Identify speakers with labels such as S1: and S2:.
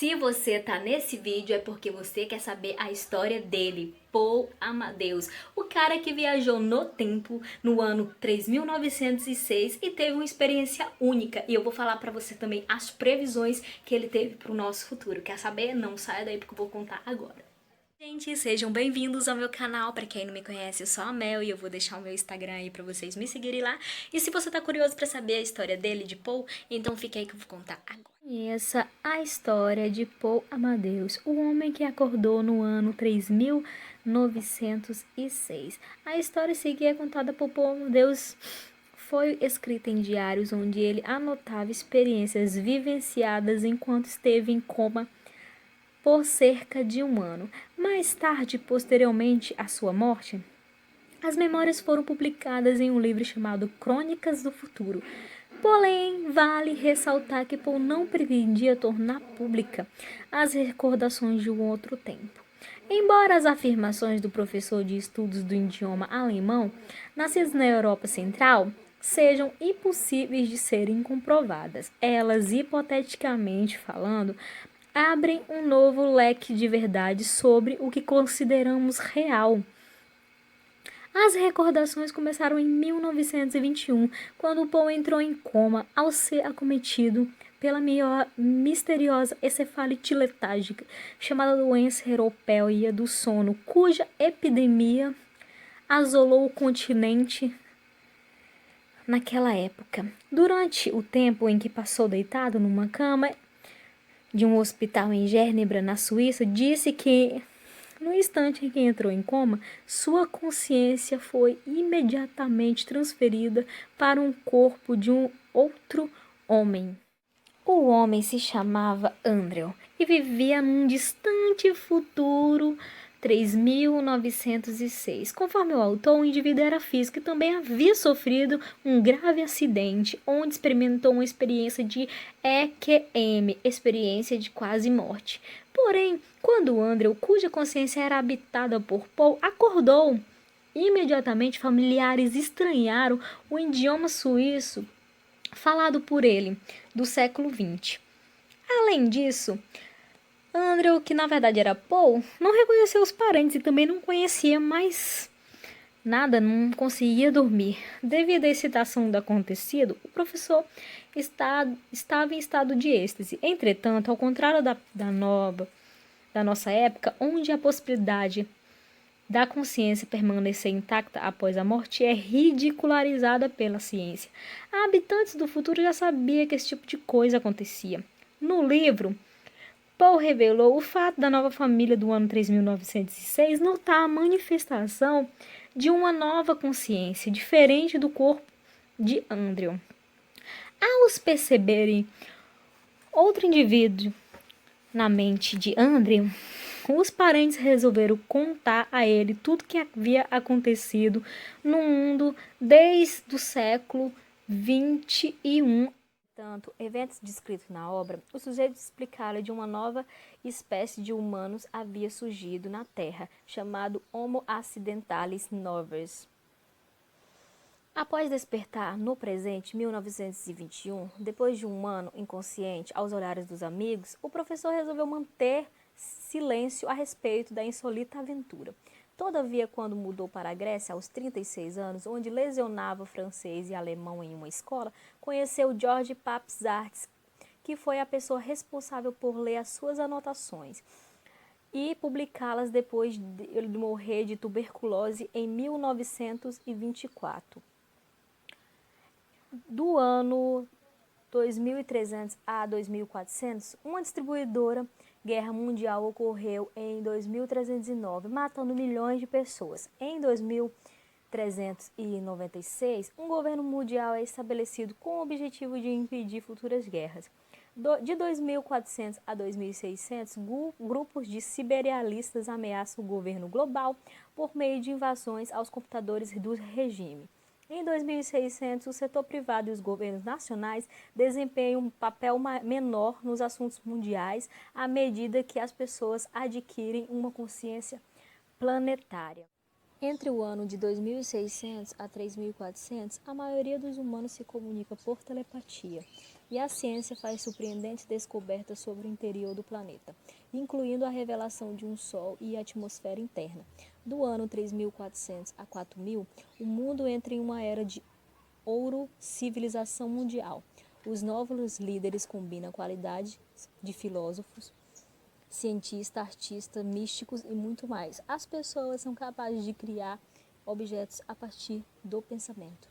S1: Se você tá nesse vídeo é porque você quer saber a história dele, Paul Amadeus, o cara que viajou no tempo no ano 3906 e teve uma experiência única. E eu vou falar pra você também as previsões que ele teve pro nosso futuro. Quer saber? Não saia daí porque eu vou contar agora. Gente, sejam bem-vindos ao meu canal. Pra quem não me conhece, eu sou a Mel e eu vou deixar o meu Instagram aí pra vocês me seguirem lá. E se você tá curioso pra saber a história dele, de Paul, então fica aí que eu vou contar agora. Conheça a história de Paul Amadeus, o homem que acordou no ano 3906. A história a seguir é contada por Paul Amadeus. Foi escrita em diários onde ele anotava experiências vivenciadas enquanto esteve em coma por cerca de um ano. Mais tarde, posteriormente à sua morte, as memórias foram publicadas em um livro chamado Crônicas do Futuro. Porém, vale ressaltar que Poe não pretendia tornar pública as recordações de um outro tempo. Embora as afirmações do professor de estudos do idioma alemão, nascido na Europa Central, sejam impossíveis de serem comprovadas, elas, hipoteticamente falando, abrem um novo leque de verdades sobre o que consideramos real. As recordações começaram em 1921, quando Poe entrou em coma ao ser acometido pela misteriosa encefalite letárgica, chamada doença europeia do sono, cuja epidemia assolou o continente naquela época. Durante o tempo em que passou deitado numa cama de um hospital em Genebra, na Suíça, disse que no instante em que entrou em coma, sua consciência foi imediatamente transferida para um corpo de um outro homem. O homem se chamava Andrew e vivia num distante futuro 3906. Conforme o autor, o indivíduo era físico e também havia sofrido um grave acidente, onde experimentou uma experiência de EQM, experiência de quase morte. Porém, quando Andrew, cuja consciência era habitada por Paul, acordou, imediatamente familiares estranharam o idioma suíço falado por ele, do século XX. Além disso, Andrew, que na verdade era Paul, não reconheceu os parentes e também não conhecia mais nada, não conseguia dormir. Devido à excitação do acontecido, o professor estava em estado de êxtase. Entretanto, ao contrário da nossa época, onde a possibilidade da consciência permanecer intacta após a morte é ridicularizada pela ciência, habitantes do futuro já sabiam que esse tipo de coisa acontecia. No livro, Paul revelou o fato da nova família do ano 3906 notar a manifestação de uma nova consciência, diferente do corpo de Andrew. Ao perceberem outro indivíduo na mente de Andrew, os parentes resolveram contar a ele tudo que havia acontecido no mundo desde o século 21. Portanto, eventos descritos na obra, os sujeitos explicaram de uma nova espécie de humanos havia surgido na Terra, chamado Homo accidentalis novus. Após despertar no presente 1921, depois de um ano inconsciente aos olhares dos amigos, o professor resolveu manter silêncio a respeito da insólita aventura. Todavia, quando mudou para a Grécia aos 36 anos, onde lecionava francês e alemão em uma escola, conheceu George Papsarts, que foi a pessoa responsável por ler as suas anotações e publicá-las depois de ele morrer de tuberculose em 1924. Do ano 2300 a 2400, uma distribuidora guerra mundial ocorreu em 2309, matando milhões de pessoas. Em 2396, um governo mundial é estabelecido com o objetivo de impedir futuras guerras. De 2400 a 2600, grupos de siberialistas ameaçam o governo global por meio de invasões aos computadores do regime. Em 2600, o setor privado e os governos nacionais desempenham um papel menor nos assuntos mundiais à medida que as pessoas adquirem uma consciência planetária. Entre o ano de 2600 a 3400, a maioria dos humanos se comunica por telepatia. e a ciência faz surpreendentes descobertas sobre o interior do planeta, incluindo a revelação de um Sol e atmosfera interna. Do ano 3400 a 4000, o mundo entra em uma era de ouro civilização mundial. Os novos líderes combinam qualidades de filósofos, cientistas, artistas, místicos e muito mais. As pessoas são capazes de criar objetos a partir do pensamento.